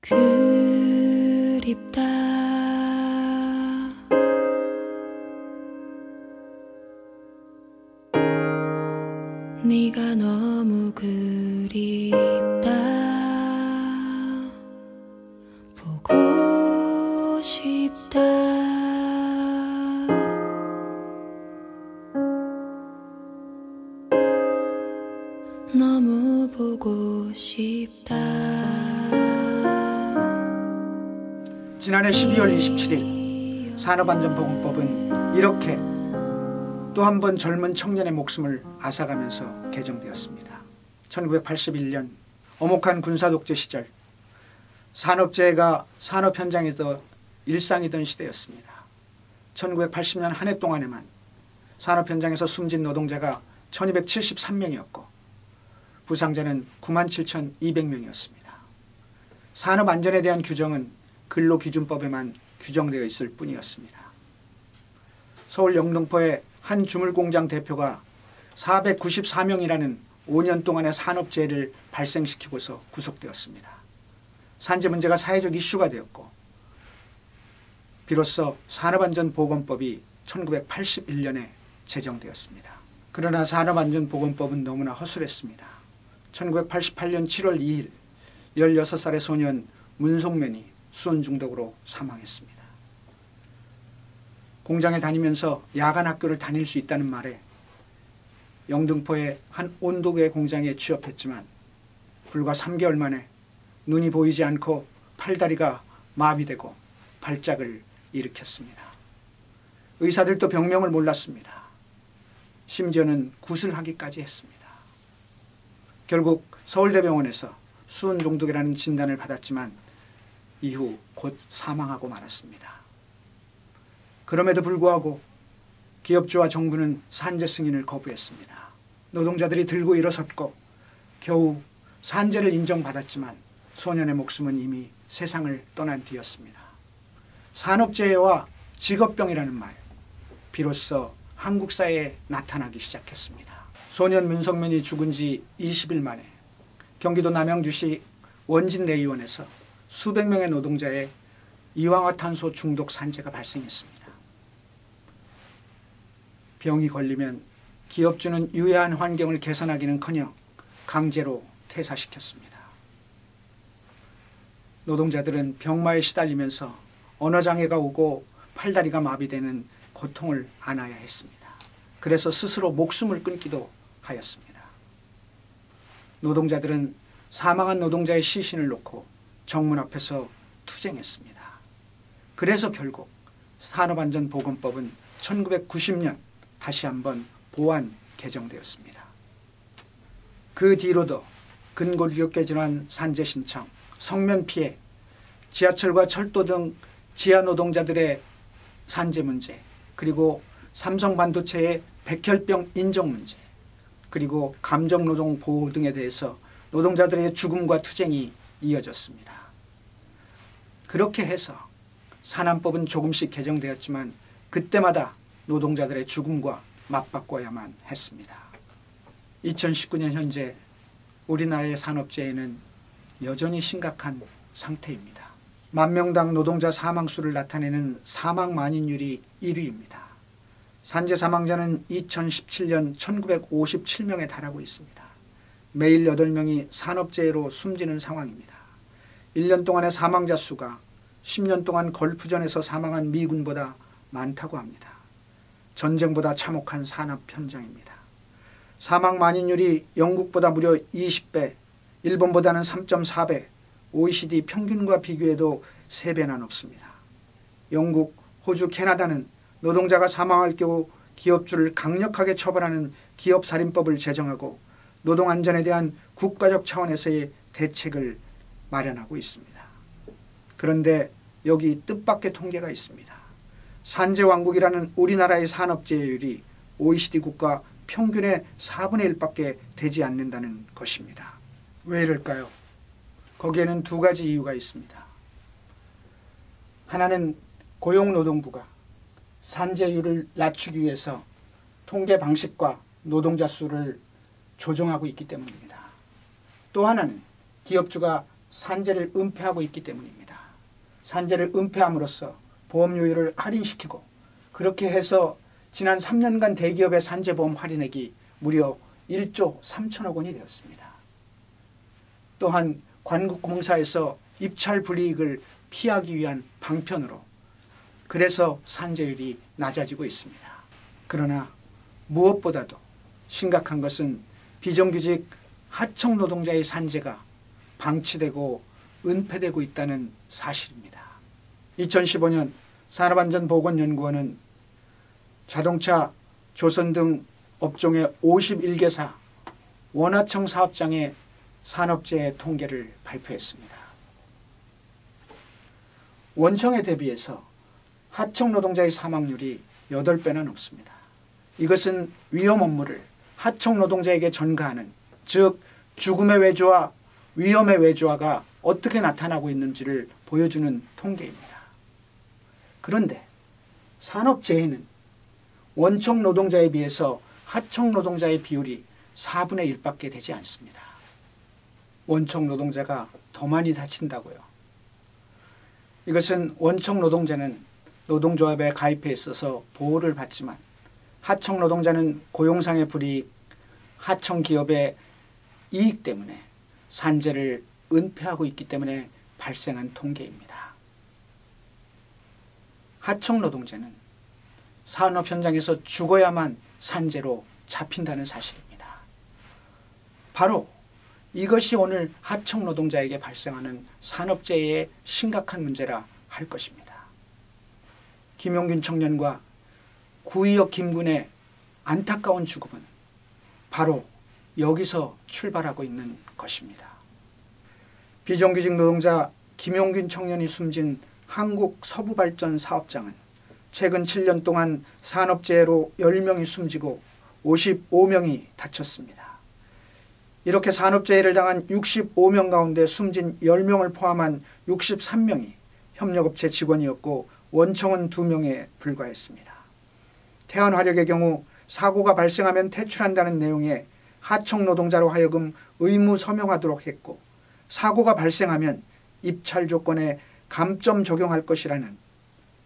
그립다. 네가 너무 그립다. 보고 싶다. 너무 보고 싶다. 지난해 12월 27일 산업안전보건법은 이렇게 또 한 번 젊은 청년의 목숨을 앗아가면서 개정되었습니다. 1981년 엄혹한 군사독재 시절 산업재해가 산업 현장에서 일상이던 시대였습니다. 1980년 한 해 동안에만 산업 현장에서 숨진 노동자가 1273명이었고 부상자는 97,200명이었습니다. 산업안전에 대한 규정은 근로기준법에만 규정되어 있을 뿐이었습니다. 서울 영등포의 한 주물공장 대표가 494명이라는 5년 동안의 산업재해를 발생시키고서 구속되었습니다. 산재 문제가 사회적 이슈가 되었고 비로소 산업안전보건법이 1981년에 제정되었습니다. 그러나 산업안전보건법은 너무나 허술했습니다. 1988년 7월 2일 16살의 소년 문송면이 수은 중독으로 사망했습니다. 공장에 다니면서 야간 학교를 다닐 수 있다는 말에 영등포의 한 온도계 공장에 취업했지만 불과 3개월 만에 눈이 보이지 않고 팔다리가 마비되고 발작을 일으켰습니다. 의사들도 병명을 몰랐습니다. 심지어는 구술하기까지 했습니다. 결국 서울대병원에서 수은 중독이라는 진단을 받았지만 이후 곧 사망하고 말았습니다. 그럼에도 불구하고 기업주와 정부는 산재 승인을 거부했습니다. 노동자들이 들고 일어섰고 겨우 산재를 인정받았지만 소년의 목숨은 이미 세상을 떠난 뒤였습니다. 산업재해와 직업병이라는 말, 비로소 한국 사회에 나타나기 시작했습니다. 소년 문성면이 죽은 지 20일 만에 경기도 남양주시 원진내의원에서 수백 명의 노동자의 이황화탄소 중독 산재가 발생했습니다. 병이 걸리면 기업주는 유해한 환경을 개선하기는커녕 강제로 퇴사시켰습니다. 노동자들은 병마에 시달리면서 언어장애가 오고 팔다리가 마비되는 고통을 안아야 했습니다. 그래서 스스로 목숨을 끊기도 하였습니다. 노동자들은 사망한 노동자의 시신을 놓고 정문 앞에서 투쟁했습니다. 그래서 결국 산업안전보건법은 1990년 다시 한번 보완 개정되었습니다. 그 뒤로도 근골격계질환 산재 신청, 성면 피해, 지하철과 철도 등 지하 노동자들의 산재 문제, 그리고 삼성반도체의 백혈병 인정 문제, 그리고 감정노동 보호 등에 대해서 노동자들의 죽음과 투쟁이 이어졌습니다. 그렇게 해서 산안법은 조금씩 개정되었지만 그때마다 노동자들의 죽음과 맞바꿔야만 했습니다. 2019년 현재 우리나라의 산업재해는 여전히 심각한 상태입니다. 만명당 노동자 사망수를 나타내는 사망 만인율이 1위입니다. 산재 사망자는 2017년 1957명에 달하고 있습니다. 매일 8명이 산업재해로 숨지는 상황입니다. 1년 동안의 사망자 수가 10년 동안 걸프전에서 사망한 미군보다 많다고 합니다. 전쟁보다 참혹한 산업 현장입니다. 사망 만인율이 영국보다 무려 20배, 일본보다는 3.4배, OECD 평균과 비교해도 3배나 높습니다. 영국, 호주, 캐나다는 노동자가 사망할 경우 기업주를 강력하게 처벌하는 기업살인법을 제정하고 노동안전에 대한 국가적 차원에서의 대책을 마련하고 있습니다. 그런데 여기 뜻밖의 통계가 있습니다. 산재왕국이라는 우리나라의 산업재해율이 OECD 국가 평균의 4분의 1밖에 되지 않는다는 것입니다. 왜 이럴까요? 거기에는 두 가지 이유가 있습니다. 하나는 고용노동부가 산재율을 낮추기 위해서 통계 방식과 노동자 수를 조정하고 있기 때문입니다. 또 하나는 기업주가 산재를 은폐하고 있기 때문입니다. 산재를 은폐함으로써 보험료율을 할인시키고 그렇게 해서 지난 3년간 대기업의 산재보험 할인액이 무려 1조 3천억 원이 되었습니다. 또한 관국공사에서 입찰 불이익을 피하기 위한 방편으로 그래서 산재율이 낮아지고 있습니다. 그러나 무엇보다도 심각한 것은 비정규직 하청 노동자의 산재가 방치되고 은폐되고 있다는 사실입니다. 2015년 산업안전보건연구원은 자동차, 조선 등 업종의 51개사 원하청 사업장의 산업재해 통계를 발표했습니다. 원청에 대비해서 하청 노동자의 사망률이 8배나 높습니다. 이것은 위험 업무를 하청 노동자에게 전가하는, 즉 죽음의 외조와 위험의 외조화가 어떻게 나타나고 있는지를 보여주는 통계입니다. 그런데 산업재해는 원청 노동자에 비해서 하청 노동자의 비율이 4분의 1밖에 되지 않습니다. 원청 노동자가 더 많이 다친다고요. 이것은 원청 노동자는 노동조합에 가입해 있어서 보호를 받지만 하청 노동자는 고용상의 불이익, 하청 기업의 이익 때문에 산재를 은폐하고 있기 때문에 발생한 통계입니다. 하청 노동자는 산업 현장에서 죽어야만 산재로 잡힌다는 사실입니다. 바로 이것이 오늘 하청 노동자에게 발생하는 산업재해의 심각한 문제라 할 것입니다. 김용균 청년과 구의역 김군의 안타까운 죽음은 바로 여기서 출발하고 있는 것입니다. 비정규직 노동자 김용균 청년이 숨진 한국서부발전 사업장은 최근 7년 동안 산업재해로 10명이 숨지고 55명이 다쳤습니다. 이렇게 산업재해를 당한 65명 가운데 숨진 10명을 포함한 63명이 협력업체 직원이었고 원청은 2명에 불과했습니다. 태안화력의 경우 사고가 발생하면 퇴출한다는 내용의 하청 노동자로 하여금 의무 서명하도록 했고 사고가 발생하면 입찰 조건에 감점 적용할 것이라는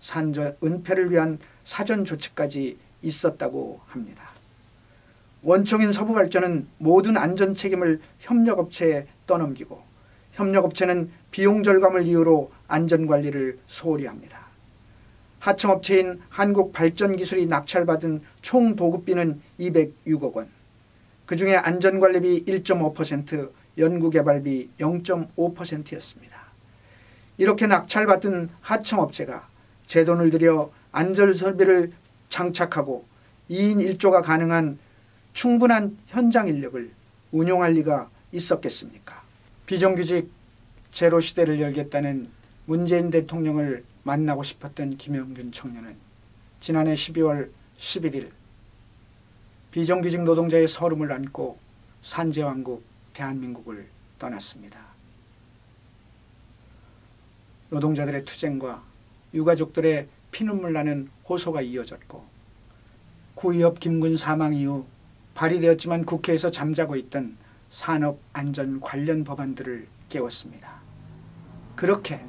산재 은폐를 위한 사전 조치까지 있었다고 합니다. 원청인 서부발전은 모든 안전 책임을 협력업체에 떠넘기고 협력업체는 비용 절감을 이유로 안전관리를 소홀히 합니다. 하청업체인 한국발전기술이 낙찰받은 총 도급비는 206억 원, 그중에 안전관리비 1.5%, 연구개발비 0.5%였습니다. 이렇게 낙찰받은 하청업체가 제 돈을 들여 안전설비를 장착하고 2인 1조가 가능한 충분한 현장 인력을 운용할 리가 있었겠습니까? 비정규직 제로 시대를 열겠다는 문재인 대통령을 만나고 싶었던 김용균 청년은 지난해 12월 11일 비정규직 노동자의 서름을 안고 산재왕국 대한민국을 떠났습니다. 노동자들의 투쟁과 유가족들의 피눈물 나는 호소가 이어졌고 구의업 김군 사망 이후 발의되었지만 국회에서 잠자고 있던 산업안전 관련 법안들을 깨웠습니다. 그렇게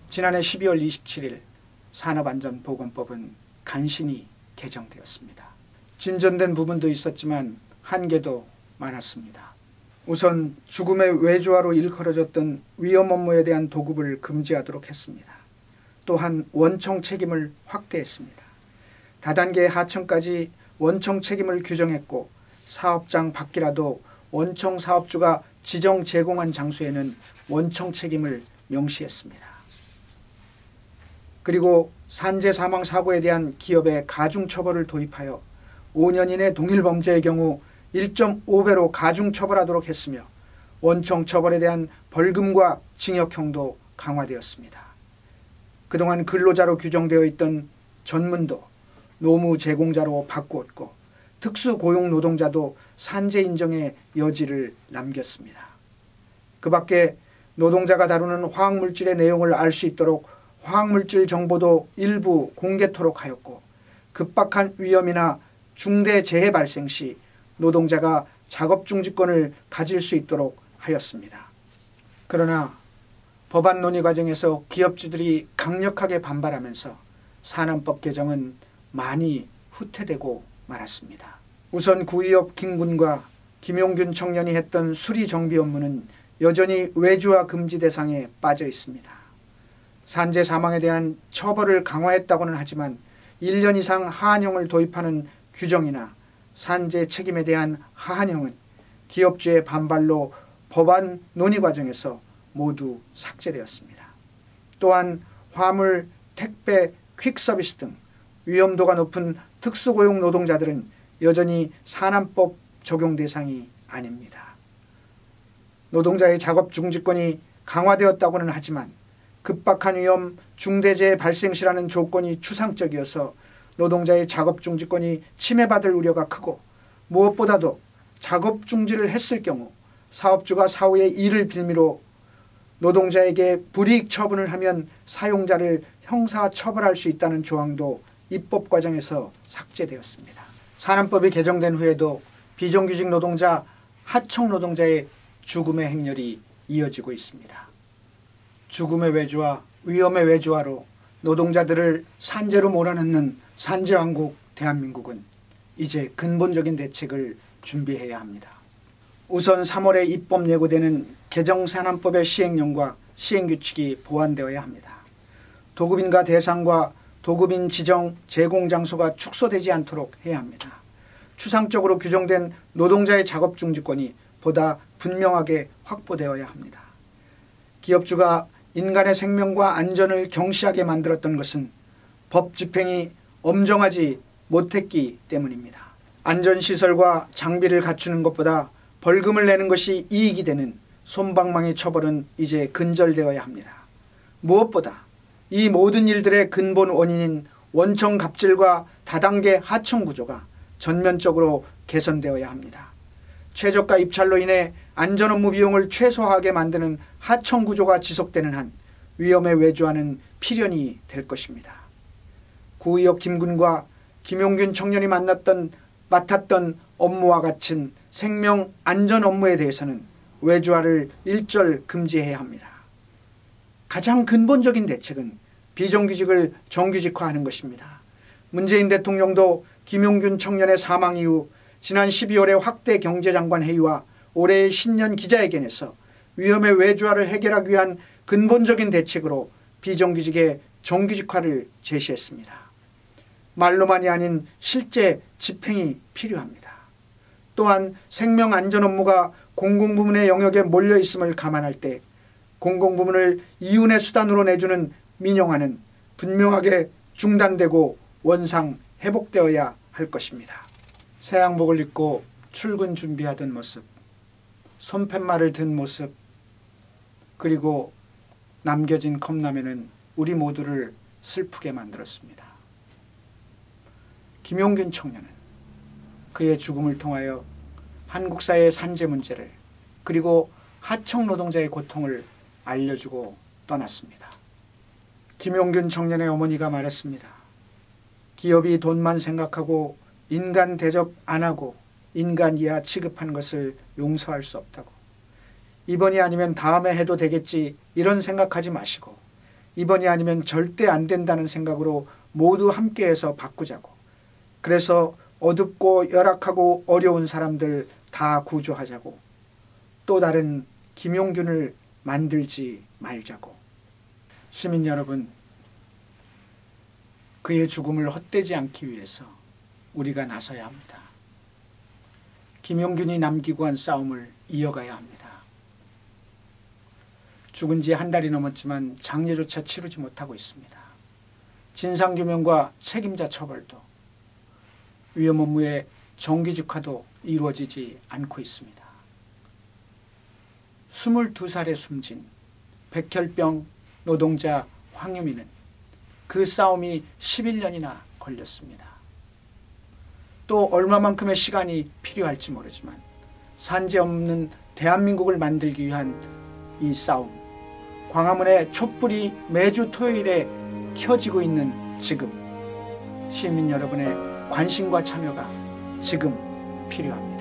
지난해 12월 27일 산업안전보건법은 간신히 개정되었습니다. 진전된 부분도 있었지만 한계도 많았습니다. 우선 죽음의 외조화로 일컬어졌던 위험 업무에 대한 도급을 금지하도록 했습니다. 또한 원청 책임을 확대했습니다. 다단계 하청까지 원청 책임을 규정했고 사업장 밖이라도 원청 사업주가 지정 제공한 장소에는 원청 책임을 명시했습니다. 그리고 산재 사망 사고에 대한 기업의 가중처벌을 도입하여 5년 이내 동일 범죄의 경우 1.5배로 가중처벌하도록 했으며 원청 처벌에 대한 벌금과 징역형도 강화되었습니다. 그동안 근로자로 규정되어 있던 전문도 노무 제공자로 바꾸었고 특수고용 노동자도 산재 인정의 여지를 남겼습니다. 그 밖에 노동자가 다루는 화학물질의 내용을 알 수 있도록 화학물질 정보도 일부 공개토록 하였고 급박한 위험이나 중대 재해 발생 시 노동자가 작업 중지권을 가질 수 있도록 하였습니다. 그러나 법안 논의 과정에서 기업주들이 강력하게 반발하면서 산안법 개정은 많이 후퇴되고 말았습니다. 우선 구의업 김군과 김용균 청년이 했던 수리 정비 업무는 여전히 외주화 금지 대상에 빠져 있습니다. 산재 사망에 대한 처벌을 강화했다고는 하지만 1년 이상 하한형을 도입하는 규정이나 산재 책임에 대한 하한형은 기업주의 반발로 법안 논의 과정에서 모두 삭제되었습니다. 또한 화물, 택배, 퀵서비스 등 위험도가 높은 특수고용 노동자들은 여전히 산안법 적용 대상이 아닙니다. 노동자의 작업 중지권이 강화되었다고는 하지만 급박한 위험, 중대재해 발생 시라는 조건이 추상적이어서 노동자의 작업 중지권이 침해받을 우려가 크고, 무엇보다도 작업 중지를 했을 경우 사업주가 사후에 이를 빌미로 노동자에게 불이익 처분을 하면 사용자를 형사 처벌할 수 있다는 조항도 입법 과정에서 삭제되었습니다. 산안법이 개정된 후에도 비정규직 노동자, 하청 노동자의 죽음의 행렬이 이어지고 있습니다. 죽음의 외주화, 위험의 외주화로 노동자들을 산재로 몰아넣는 산재왕국 대한민국은 이제 근본적인 대책을 준비해야 합니다. 우선 3월에 입법 예고되는 개정산안법의 시행령과 시행규칙이 보완되어야 합니다. 도급인가 대상과 도급인 지정 제공 장소가 축소되지 않도록 해야 합니다. 추상적으로 규정된 노동자의 작업 중지권이 보다 분명하게 확보되어야 합니다. 기업주가 인간의 생명과 안전을 경시하게 만들었던 것은 법 집행이 엄정하지 못했기 때문입니다. 안전시설과 장비를 갖추는 것보다 벌금을 내는 것이 이익이 되는 솜방망이 처벌은 이제 근절되어야 합니다. 무엇보다 이 모든 일들의 근본 원인인 원청 갑질과 다단계 하청 구조가 전면적으로 개선되어야 합니다. 최저가 입찰로 인해 안전업무 비용을 최소화하게 만드는 하청 구조가 지속되는 한 위험의 외주화는 필연이 될 것입니다. 구의업 김군과 김용균 청년이 맡았던 업무와 같은 생명 안전 업무에 대해서는 외주화를 일절 금지해야 합니다. 가장 근본적인 대책은 비정규직을 정규직화하는 것입니다. 문재인 대통령도 김용균 청년의 사망 이후 지난 12월의 확대 경제장관 회의와 올해의 신년 기자회견에서 위험의 외주화를 해결하기 위한 근본적인 대책으로 비정규직의 정규직화를 제시했습니다. 말로만이 아닌 실제 집행이 필요합니다. 또한 생명안전 업무가 공공부문의 영역에 몰려있음을 감안할 때 공공부문을 이윤의 수단으로 내주는 민영화는 분명하게 중단되고 원상 회복되어야 할 것입니다. 새 양복을 입고 출근 준비하던 모습, 손팻말을 든 모습, 그리고 남겨진 컵라면은 우리 모두를 슬프게 만들었습니다. 김용균 청년은 그의 죽음을 통하여 한국 사회의 산재 문제를, 그리고 하청 노동자의 고통을 알려주고 떠났습니다. 김용균 청년의 어머니가 말했습니다. 기업이 돈만 생각하고 인간 대접 안 하고 인간 이하 취급한 것을 용서할 수 없다고. 이번이 아니면 다음에 해도 되겠지 이런 생각하지 마시고, 이번이 아니면 절대 안 된다는 생각으로 모두 함께해서 바꾸자고. 그래서 어둡고 열악하고 어려운 사람들 다 구조하자고. 또 다른 김용균을 만들지 말자고. 시민 여러분, 그의 죽음을 헛되지 않기 위해서 우리가 나서야 합니다. 김용균이 남기고 한 싸움을 이어가야 합니다. 죽은 지 한 달이 넘었지만 장례조차 치르지 못하고 있습니다. 진상규명과 책임자 처벌도, 위험 업무의 정규직화도 이루어지지 않고 있습니다. 22살에 숨진 백혈병 노동자 황유미는 그 싸움이 11년이나 걸렸습니다. 또 얼마만큼의 시간이 필요할지 모르지만 산재 없는 대한민국을 만들기 위한 이 싸움, 광화문의 촛불이 매주 토요일에 켜지고 있는 지금, 시민 여러분의 관심과 참여가 지금 필요합니다.